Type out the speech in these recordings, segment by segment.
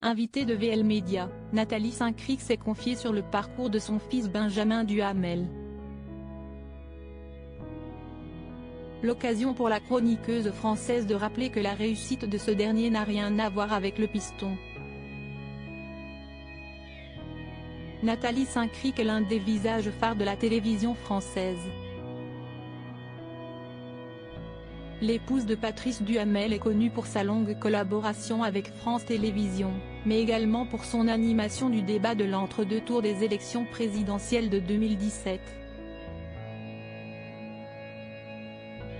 invitée de VL Media, Nathalie Saint-Cricq s'est confiée sur le parcours de son fils Benjamin Duhamel. L'occasion pour la chroniqueuse française de rappeler que la réussite de ce dernier n'a rien à voir avec le piston. Nathalie Saint-Cricq est l'un des visages phares de la télévision française. L'épouse de Patrice Duhamel est connue pour sa longue collaboration avec France Télévisions, mais également pour son animation du débat de l'entre-deux tours des élections présidentielles de 2017.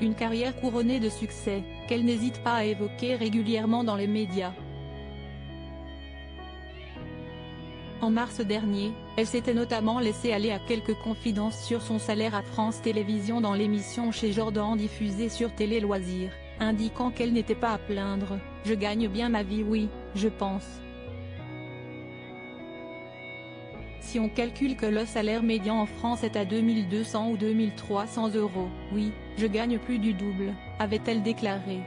Une carrière couronnée de succès, qu'elle n'hésite pas à évoquer régulièrement dans les médias. En mars dernier, elle s'était notamment laissée aller à quelques confidences sur son salaire à France Télévisions dans l'émission Chez Jordan diffusée sur Télé Loisirs, indiquant qu'elle n'était pas à plaindre. « Je gagne bien ma vie, oui, je pense. Si on calcule que le salaire médian en France est à 2200 ou 2300 €, oui, je gagne plus du double », avait-elle déclaré.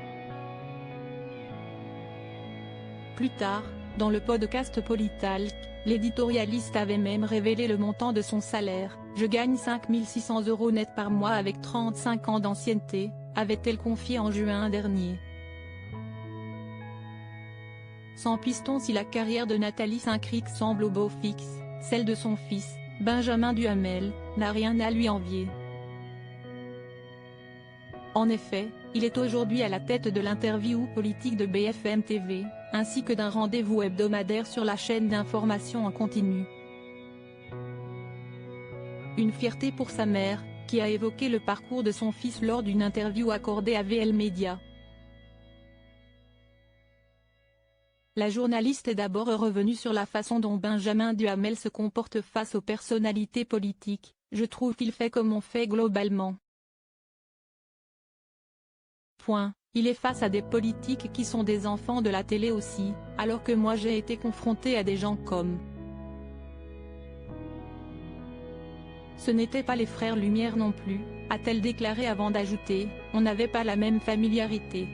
Plus tard, dans le podcast Politalk, l'éditorialiste avait même révélé le montant de son salaire. « Je gagne 5 600 € net par mois avec 35 ans d'ancienneté », avait-elle confié en juin dernier. Sans piston, si la carrière de Nathalie Saint-Cricq semble au beau fixe, celle de son fils, Benjamin Duhamel, n'a rien à lui envier. En effet, il est aujourd'hui à la tête de l'interview politique de BFM TV, ainsi que d'un rendez-vous hebdomadaire sur la chaîne d'information en continu. Une fierté pour sa mère, qui a évoqué le parcours de son fils lors d'une interview accordée à VL Media. La journaliste est d'abord revenue sur la façon dont Benjamin Duhamel se comporte face aux personnalités politiques. « Je trouve qu'il fait comme on fait globalement. Il est face à des politiques qui sont des enfants de la télé aussi, alors que moi j'ai été confronté à des gens comme… Ce n'étaient pas les frères Lumière non plus », a-t-elle déclaré avant d'ajouter, « on n'avait pas la même familiarité.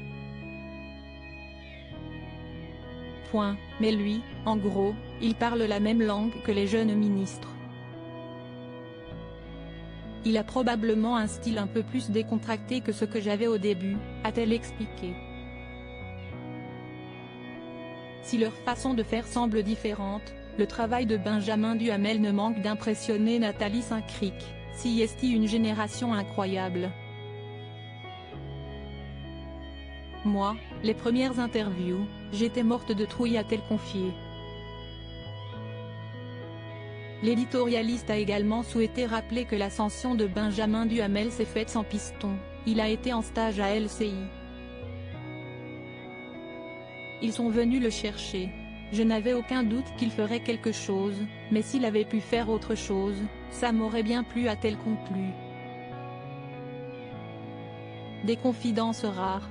Mais lui, en gros, il parle la même langue que les jeunes ministres. Il a probablement un style un peu plus décontracté que ce que j'avais au début », a-t-elle expliqué. Si leur façon de faire semble différente, le travail de Benjamin Duhamel ne manque d'impressionner Nathalie Saint-Cricq, si est une génération incroyable. Moi, les premières interviews, j'étais morte de trouille, a-t-elle confié. L'éditorialiste a également souhaité rappeler que l'ascension de Benjamin Duhamel s'est faite sans piston, il a été en stage à LCI. Ils sont venus le chercher. Je n'avais aucun doute qu'il ferait quelque chose, mais s'il avait pu faire autre chose, ça m'aurait bien plu, a-t-elle conclu. Des confidences rares.